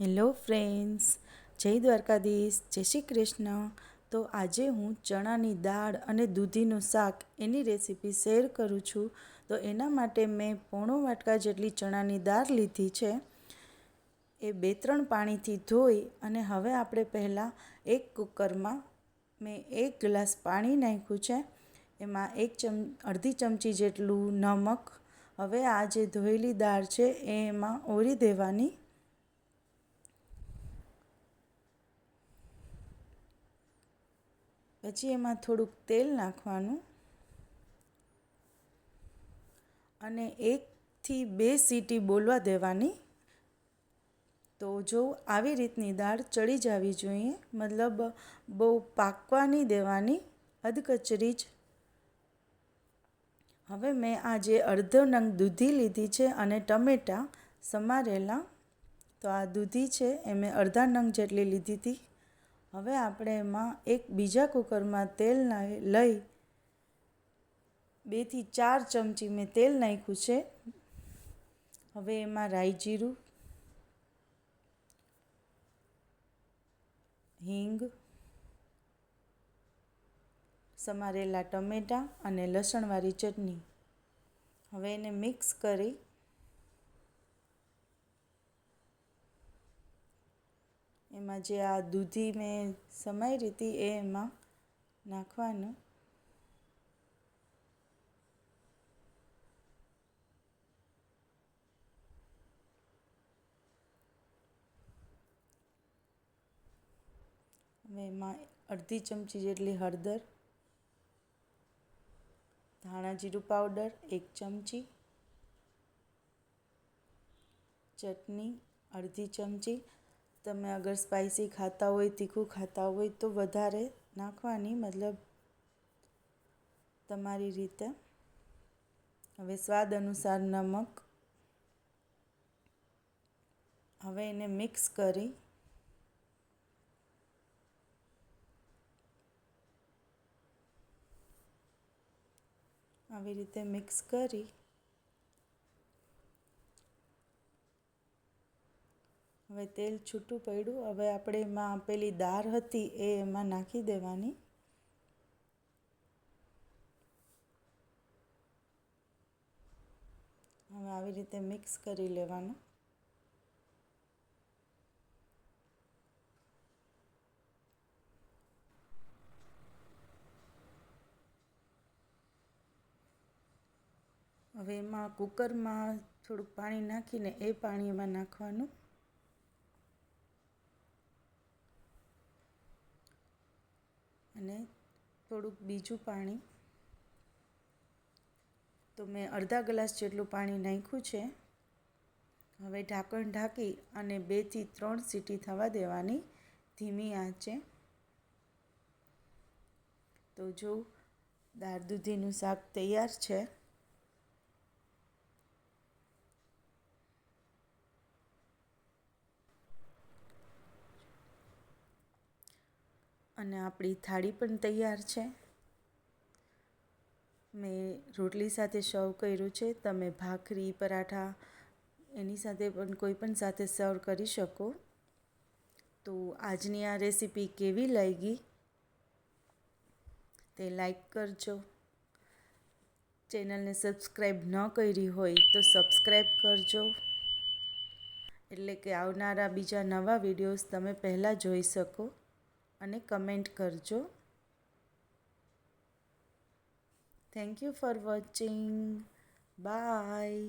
Hello friends, જય દ્વારકાધીશ, જય શ્રી કૃષ્ણ. તો આજે હું ચણાની દાળ અને દૂધીનું શાક એની રેસીપી શેર કરું છું. તો એના માટે મેં પોણો વાટકા જેટલી ચણાની દાળ લીધી છે. એ 2-3 પાણીથી ધોઈ અને હવે આપણે પહેલાં એક કુકરમાં મેં 1 ગ્લાસ પાણી નાખ્યું છે. એમાં અડધી ચમચી જેટલું નમક. હવે આ જે ધોયેલી દાળ છે એ એમાં ઓરી દેવાની. પછી એમાં થોડુંક તેલ નાખવાનું અને 1-2 સીટી બોલવા દેવાની. તો જો આવી રીતની દાળ ચડી જવી જોઈએ, મતલબ બહુ પાકવા નહીં દેવાની, અધકચરી જ. હવે મેં આ જે અડધો નંગ દૂધી લીધી છે અને ટમેટાં સમારેલા. તો આ દૂધી છે એ મેં અડધા નંગ જેટલી લીધી હતી. હવે આપણે એમાં એક બીજા કુકરમાં તેલ લઈ 2-4 ચમચી મેં તેલ નાખ્યું છે. હવે એમાં રાઈ જીરું, હિંગ, સમારેલા ટમેટાં અને લસણવાળી ચટણી. હવે એને મિક્સ કરી એમાં જે આ દૂધી મેં સમારી હતી એ એમાં નાખવાનું. હવે એમાં અડધી ચમચી જેટલી હળદર, ધાણા જીરું પાવડર 1 ચમચી, ચટણી અડધી ચમચી. તમે અગર સ્પાઇસી ખાતા હોય, તીખું ખાતા હોય તો વધારે નાખવાની, મતલબ તમારી રીતે. હવે સ્વાદ અનુસાર નમક. હવે એને મિક્સ કરી આવી રીતે મિક્સ કરી હવે તેલ છૂટું પડ્યું. હવે આપણે એમાં પેલી દાળ હતી એ એમાં નાખી દેવાની. હવે આવી રીતે મિક્સ કરી લેવાનું. હવે એમાં કુકરમાં થોડુંક પાણી નાખીને એ પાણી એમાં નાખવાનું. અને થોડુંક બીજું પાણી. તો મેં અડધા ગ્લાસ જેટલું પાણી નાખ્યું છે. હવે ઢાંકણ ઢાંકી અને 2-3 સીટી થવા દેવાની ધીમી આંચે. તો જો દાળ દૂધીનું શાક તૈયાર છે. અને આપણી થાળી પણ તૈયાર છે. મેં રોટલી સાથે સર્વ કર્યું છે. તમે ભાખરી, પરાઠા એની સાથે પણ કોઈ પણ સાથે સર્વ કરી શકો. તો આજની આ રેસીપી કેવી લાગી તે લાઈક કરજો. ચેનલને સબસ્ક્રાઈબ ન કરી હોય તો સબસ્ક્રાઈબ કરજો, એટલે કે આવનારા બીજા નવા વિડીયોઝ તમે પહેલાં જોઈ શકો. અને કમેન્ટ કરજો. Thank you for watching. By.